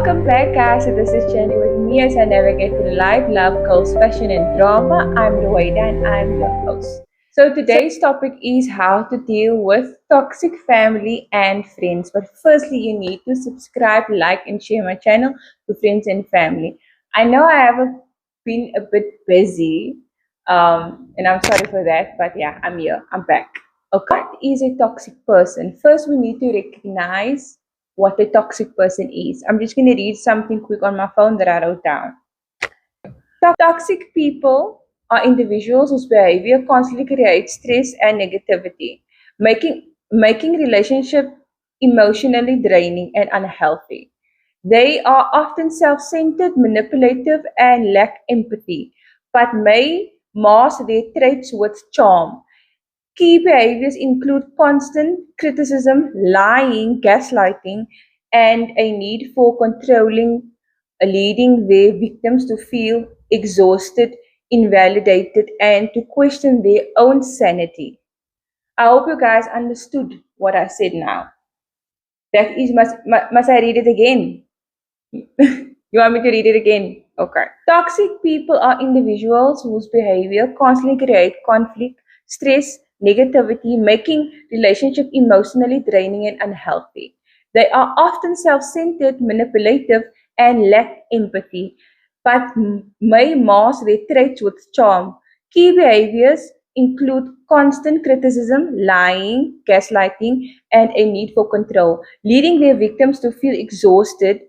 Welcome back, guys. So this is Jenny with me as I navigate through life, love, goals, fashion, and drama. I'm Ruwaida and I'm your host. So today's topic is how to deal with toxic family and friends. But firstly, you need to subscribe, like, and share my channel to friends and family. I know I have been a bit busy, and I'm sorry for that. But yeah, I'm here. I'm back. Okay. What is a toxic person? First, we need to recognize what a toxic person is. I'm just going to read something quick on my phone that I wrote down. Toxic people are individuals whose behavior constantly creates stress and negativity, making relationship emotionally draining and unhealthy. They are often self-centered, manipulative, and lack empathy, but may mask their traits with charm. Key behaviors include constant criticism, lying, gaslighting, and a need for controlling, leading their victims to feel exhausted, invalidated, and to question their own sanity. I hope you guys understood what I said now. That is, must I read it again? You want me to read it again? Okay. Toxic people are individuals whose behavior constantly create conflict, stress, negativity, making relationship emotionally draining and unhealthy. They are often self-centered, manipulative, and lack empathy, but may mask their traits with charm. Key behaviors include constant criticism, lying, gaslighting, and a need for control, leading their victims to feel exhausted,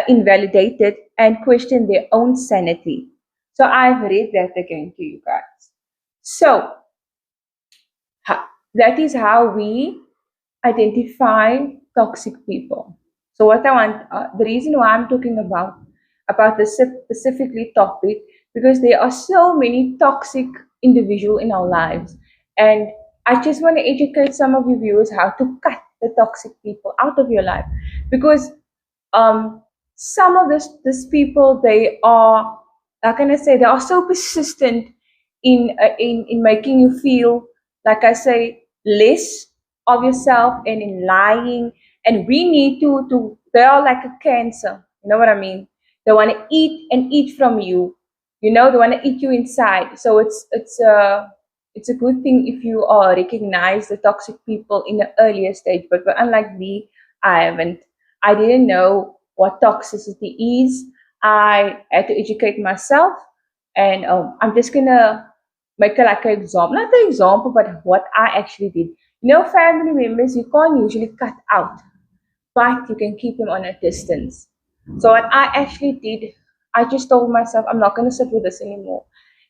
invalidated, and question their own sanity. So I've read that again to you guys. So that is how we identify toxic people. So what I want, the reason why I'm talking about this specifically topic, because there are so many toxic individuals in our lives, and I just want to educate some of you viewers how to cut the toxic people out of your life, because um, some of these people, they are, how can I say, they are so persistent in making you feel, like I say, less of yourself and in lying. And we need to they are like a cancer. You know what I mean? They want to eat and eat from you. You know, they want to eat you inside. So it's a good thing if you recognize the toxic people in the earlier stage. But unlike me, I haven't. I didn't know what toxicity is. I had to educate myself, and I'm just gonna make a, like an example, not an example, but what I actually did. You know, family members you can't usually cut out, but you can keep them on a distance. So what I actually did, I just told myself, I'm not gonna sit with this anymore.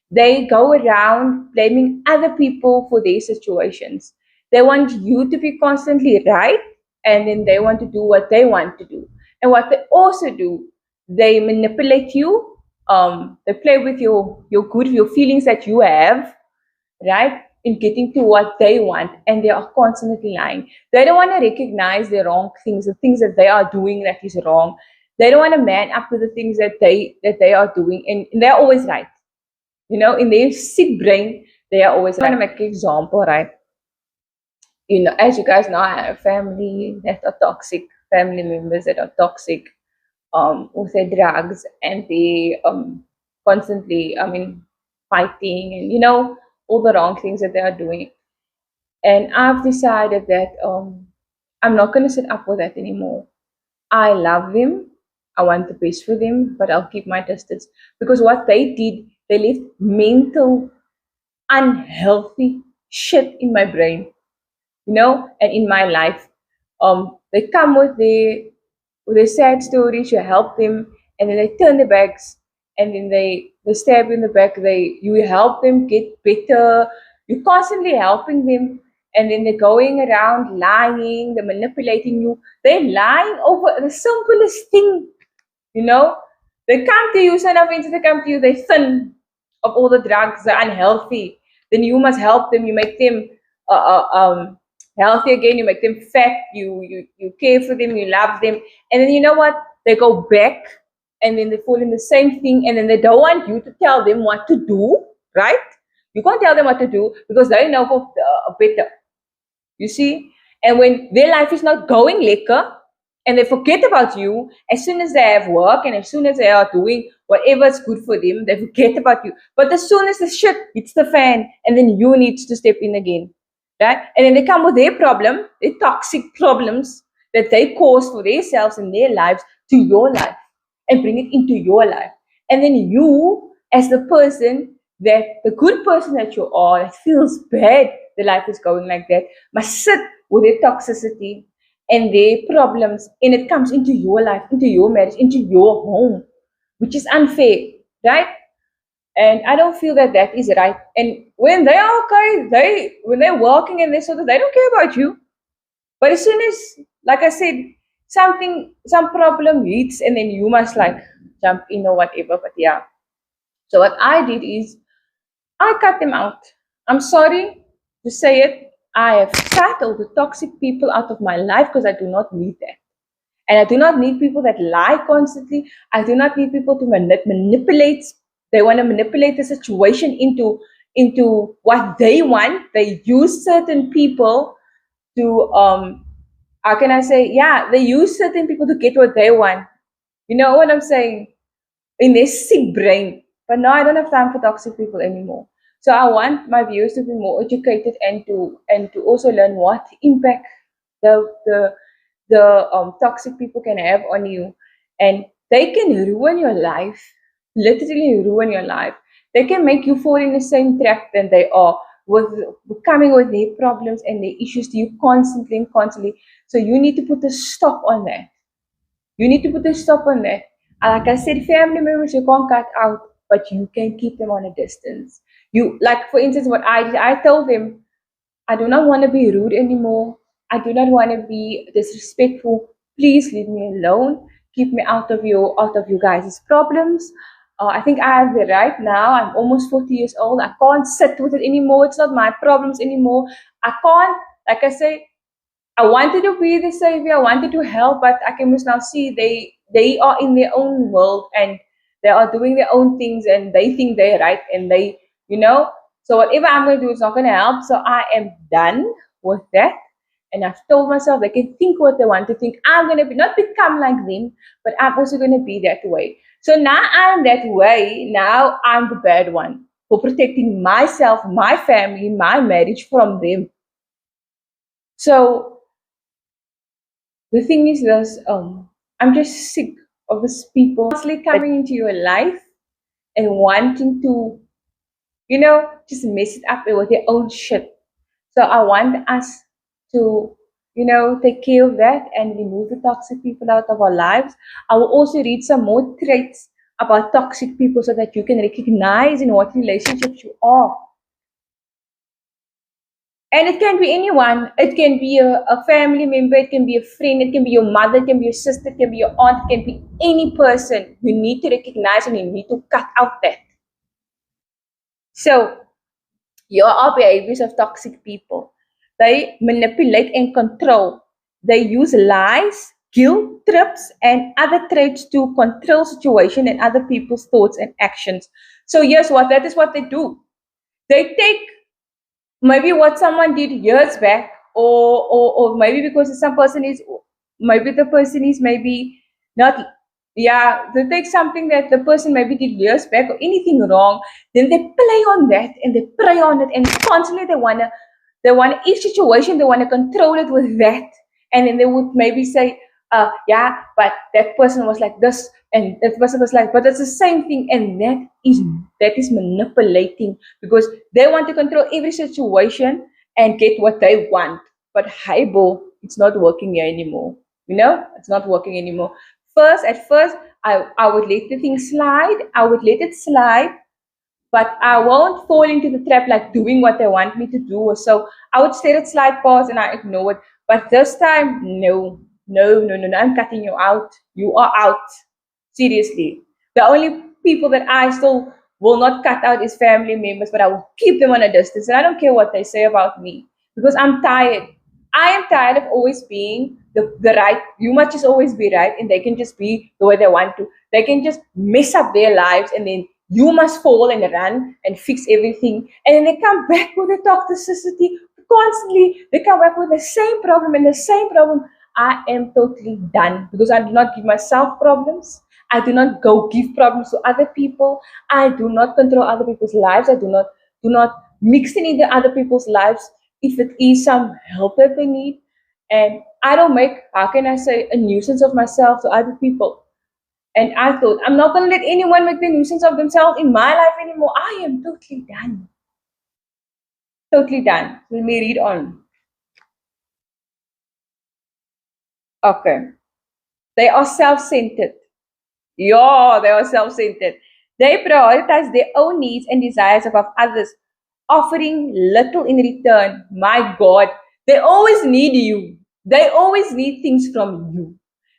They go around blaming other people for their situations. They want you to be constantly right, and then they want to do what they want to do. And what they also do, they manipulate you. They play with your feelings that you have, right? In getting to what they want, and they are constantly lying. They don't want to recognize the wrong things, the things that they are doing that is wrong. They don't want to man up to the things that they are doing, and they're always right. You know, in their sick brain, they are always right. I want to make an example, right? You know, as you guys know, I have family that are toxic, family members that are toxic, with their drugs, and they constantly, I mean, fighting, and you know, all the wrong things that they are doing. And I've decided that I'm not going to sit up with that anymore. I love them. I want the best for them, but I'll keep my distance, because what they did, they left mental unhealthy shit in my brain, you know, and in my life. They come with their sad stories. You help them, and then they turn their backs, and then they stab you in the back. You help them get better. You're constantly helping them, and then they're going around lying. They're manipulating you. They're lying over the simplest thing. You know, they come to you. Son of they come to you. They're thin of all the drugs. They're unhealthy. Then you must help them. You make them healthy again. You make them fat. You care for them. You love them. And then you know what? They go back, and then they fall in the same thing. And then they don't want you to tell them what to do, right? You can't tell them what to do because they know better. You see? And when their life is not going lekker, and they forget about you as soon as they have work and as soon as they are doing whatever is good for them. They forget about you. But as soon as the shit hits the fan, and then you need to step in again, right? And then they come with their problem, their toxic problems that they cause for themselves and their lives to your life and bring it into your life. And then you, as the person that the good person that you are, that feels bad the life is going like that, must sit with their toxicity and their problems, and it comes into your life, into your marriage, into your home, which is unfair, right? And I don't feel that that is right. And when they are okay, when they're working and this sort of, they don't care about you. But as soon as, like I said, some problem hits, and then you must like jump in or whatever. But yeah. So what I did is I cut them out. I'm sorry to say it. I have cut all the toxic people out of my life because I do not need that. And I do not need people that lie constantly. I do not need people to manipulate. They want to manipulate the situation into what they want. They use certain people to how can I say? Yeah, they use certain people to get what they want. You know what I'm saying? In their sick brain. But now I don't have time for toxic people anymore. So I want my viewers to be more educated and to also learn what impact the toxic people can have on you, and they can ruin your life, literally ruin your life. They can make you fall in the same trap than they are, with coming with their problems and their issues to you constantly and constantly. So you need to put a stop on that. You need to put a stop on that. And like I said, family members you can't cut out, but you can keep them on a distance. You, like for instance, what I did, I told them, I do not want to be rude anymore. I do not want to be disrespectful. Please leave me alone. Keep me out of you guys' problems. I think I have the right now. I'm almost 40 years old. I can't sit with it anymore. It's not my problems anymore. I can't, like I say, I wanted to be the savior. I wanted to help, but I can now see they are in their own world, and they are doing their own things, and they think they're right, and they, you know. So whatever I'm going to do is not going to help. So I am done with that. And I've told myself they can think what they want to think. I'm going to be, not become like them, but I'm also going to be that way. So now I'm that way. Now I'm the bad one for protecting myself, my family, my marriage from them. So the thing is this, I'm just sick of these people constantly coming into your life and wanting to, just mess it up with their own shit. So I want us to, take care of that and remove the toxic people out of our lives. I will also read some more traits about toxic people so that you can recognize in what relationships you are. And it can be anyone. It can be a family member, it can be a friend, it can be your mother, it can be your sister, it can be your aunt, it can be any person. You need to recognize and you need to cut out that. So, here are behaviors of toxic people. They manipulate and control. They use lies, guilt trips, and other traits to control situation and other people's thoughts and actions. So here's what that is what they do. They take maybe what someone did years back, or maybe because some person is, maybe the person is maybe not, yeah, they take something that the person maybe did years back or anything wrong, then they play on that and they prey on it, and constantly they wanna each situation they wanna control it with that, and then they would maybe say, yeah, but that person was like this, and that person was like, but it's the same thing, and that is manipulating, because they want to control every situation and get what they want. But hi, bo, it's not working here anymore. It's not working anymore. At first, I would let the thing slide. I would let it slide, but I won't fall into the trap like doing what they want me to do. So I would let it slide past and I ignore it. But this time, no, I'm cutting you out. You are out. Seriously. The only people that I still will not cut out is family members, but I will keep them on a distance. And I don't care what they say about me, because I'm tired. I am tired of always being the right. You must just always be right, and they can just be the way they want to. They can just mess up their lives, and then you must fall and run and fix everything. And then they come back with the toxicity constantly. They come back with the same problem and the same problem. I am totally done because I do not give myself problems. I do not go give problems to other people. I do not control other people's lives. I do not mix in into other people's lives if it is some help that they need. And I don't make, how can I say, a nuisance of myself to other people. And I thought, I'm not going to let anyone make the nuisance of themselves in my life anymore. I am totally done. Totally done. Let me read on. Okay. They are self centered. Yeah, they are self centered. They prioritize their own needs and desires above others, offering little in return. My God, they always need you. They always need things from you.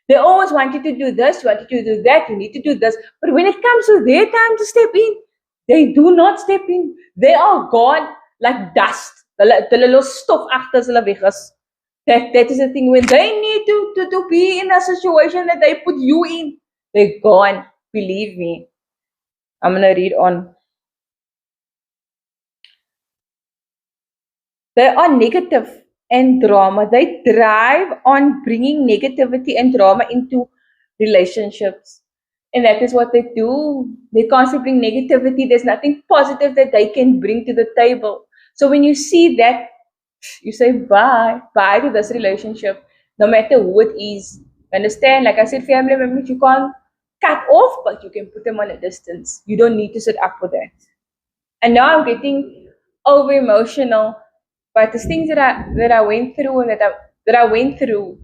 They always want you to do this, want you to do that, you need to do this. But when it comes to their time to step in, they do not step in. They are gone like dust. The little stuff after hulle weg is. That is the thing. When they need to be in a situation that they put you in, they're gone. Believe me. I'm gonna read on. They are negative and drama. They thrive on bringing negativity and drama into relationships. And that is what they do. They constantly bring negativity. There's nothing positive that they can bring to the table. So when you see that, you say bye, bye to this relationship, no matter who it is. Understand? Like I said, family members, you can't cut off, but you can put them on a distance. You don't need to sit up for that. And now I'm getting over emotional, but the things that I went through and that I went through,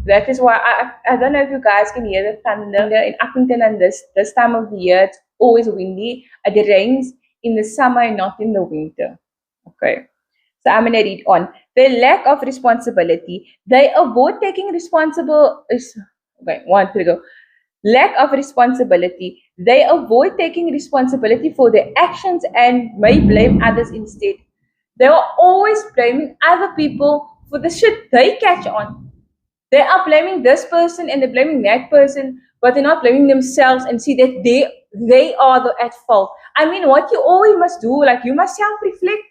that is why I don't know if you guys can hear the thunder in Appington, and this time of the year it's always windy. It rains in the summer and not in the winter. Okay. So I'm gonna read on. The lack of responsibility. They avoid taking responsible. Okay, one to go. Lack of responsibility. They avoid taking responsibility for their actions and may blame others instead. They are always blaming other people for the shit they catch on. They are blaming this person and they're blaming that person, but they're not blaming themselves and see that they are at fault. I mean, what you always must do, like you must self-reflect.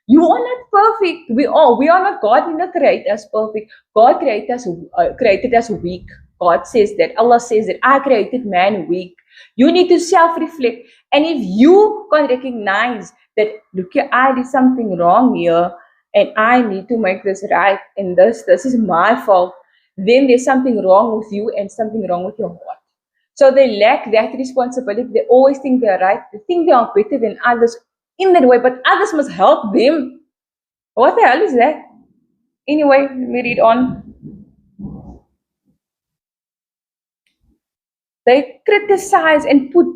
You are not perfect. We are not. God did not create us perfect. God created us weak. God says that. Allah says that I created man weak. You need to self-reflect. And if you can recognize that, look, I did something wrong here and I need to make this right, and this is my fault, then there's something wrong with you and something wrong with your heart. So they lack that responsibility. They always think they're right. They think they are better than others in that way, but others must help them. What the hell is that? Anyway, let me read on. They criticize and put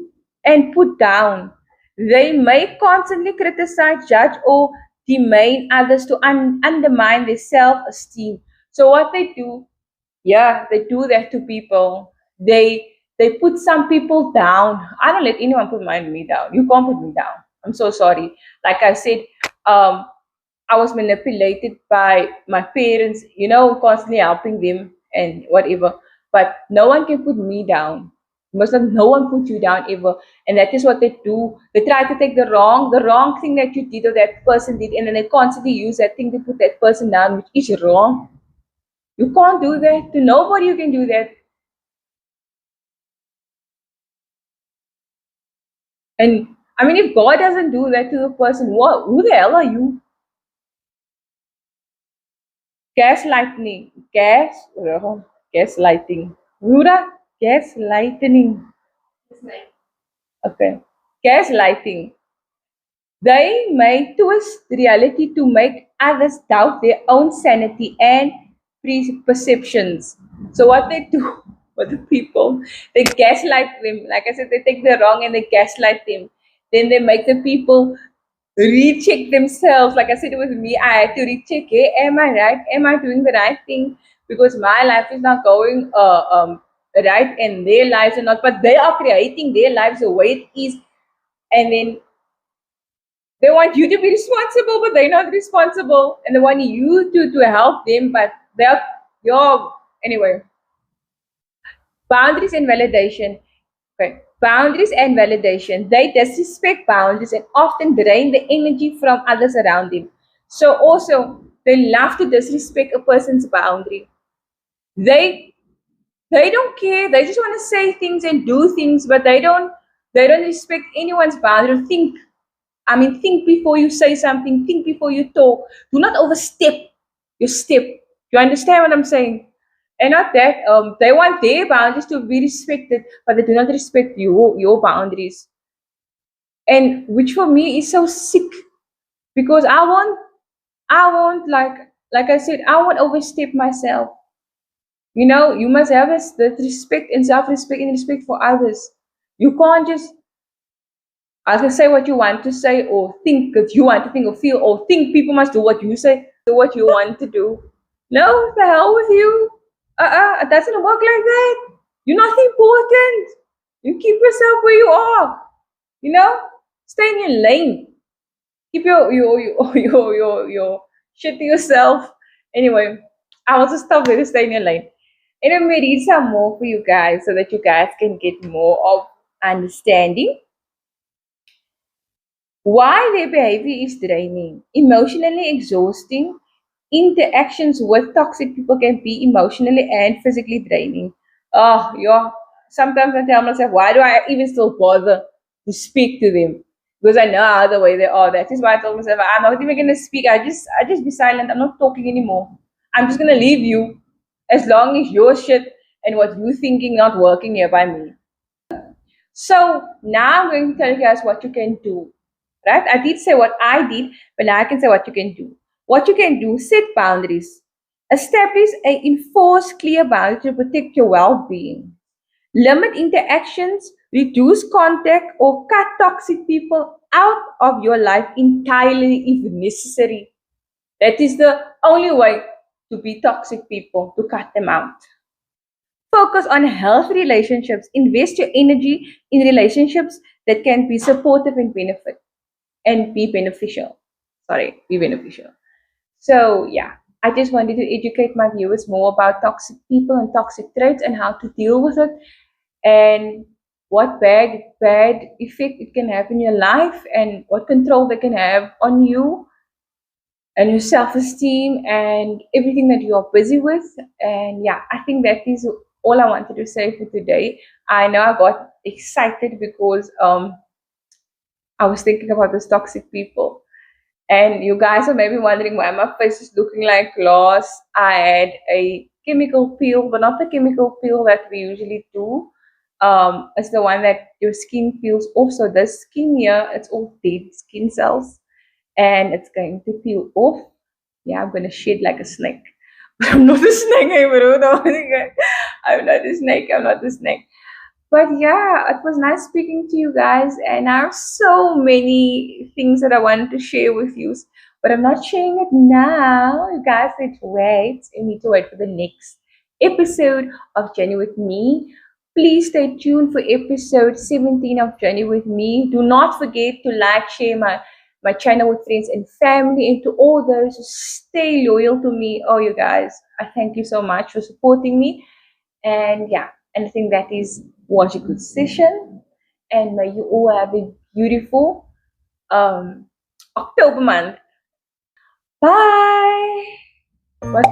down. They may constantly criticize, judge, or demean others to undermine their self-esteem. So what they do, yeah, they do that to people. They put some people down. I don't let anyone put me down. You can't put me down. I'm so sorry. Like I said, um, I was manipulated by my parents, constantly helping them and whatever. But no one can put me down. Most of no one put you down ever. And that is what they do. They try to take the wrong thing that you did or that person did, and then they constantly use that thing to put that person down, which is wrong. You can't do that. To nobody you can do that. And I mean, if God doesn't do that to the person, who the hell are you? Gaslighting. Gaslighting. Rura? Gaslighting. Okay. Gaslighting. They may twist reality to make others doubt their own sanity and perceptions. So what they do with the people, they gaslight them. Like I said, they take the wrong and they gaslight them. Then they make the people recheck themselves. Like I said, with me, I had to recheck. Hey, am I right? Am I doing the right thing? Because my life is not going right, and their lives are not. But they are creating their lives the way it is, and then they want you to be responsible, but they're not responsible, and they want you to help them, but they're your anyway. Boundaries and validation. Okay. Boundaries and validation. They disrespect boundaries and often drain the energy from others around them. So also they love to disrespect a person's boundary. They they don't care. They just want to say things and do things, but they don't respect anyone's boundary. Think before you say something. Think before you talk. Do not overstep your step. You understand what I'm saying? And not that they want their boundaries to be respected, but they do not respect your boundaries. And which for me is so sick because I won't like I said, I won't overstep myself. You must have the respect and self-respect and respect for others. You can't just either say what you want to say or think that you want to think or feel or think people must do what you say, do what you want to do. No, the hell with you. It doesn't work like that. You're not important. You keep yourself where you are. You know? Stay in your lane. Keep your shit to yourself. Anyway, I will just stop there to stay in your lane. And let me read some more for you guys so that you guys can get more of understanding why their behavior is draining, emotionally exhausting. Interactions with toxic people can be emotionally and physically draining. Oh, yeah. Sometimes I tell myself, why do I even still bother to speak to them? Because I know how the way they are. That is why I told myself, I'm not even gonna speak. I just be silent. I'm not talking anymore. I'm just gonna leave you as long as your shit and what you thinking not working here by me. So now I'm going to tell you guys what you can do. Right? I did say what I did, but now I can say what you can do. What you can do, set boundaries. Establish a enforced clear boundary to protect your well-being. Limit interactions, reduce contact, or cut toxic people out of your life entirely if necessary. That is the only way to be toxic people, to cut them out. Focus on healthy relationships. Invest your energy in relationships that can be supportive and benefit and be beneficial. Sorry, be beneficial. So yeah, I just wanted to educate my viewers more about toxic people and toxic traits and how to deal with it and what bad effect it can have in your life and what control they can have on you and your self-esteem and everything that you are busy with. And yeah, I think that is all I wanted to say for today. I know I got excited because I was thinking about those toxic people. And you guys are maybe wondering why my face is looking like glass. I had a chemical peel, but not the chemical peel that we usually do. It's the one that your skin peels off. So this skin here, it's all dead skin cells, and it's going to peel off. Yeah, I'm gonna shed like a snake. But I'm not a snake, hey, bro. I'm not a snake. I'm not a snake. But yeah, it was nice speaking to you guys, and I have so many things that I wanted to share with you, but I'm not sharing it now. You guys need to wait. You need to wait for the next episode of Journey with Me. Please stay tuned for episode 17 of Journey with Me. Do not forget to like, share my channel with friends and family, and to all those who stay loyal to me. Oh, you guys, I thank you so much for supporting me. And yeah, and I think that was a good session. And may you all have a beautiful October month. Bye. What?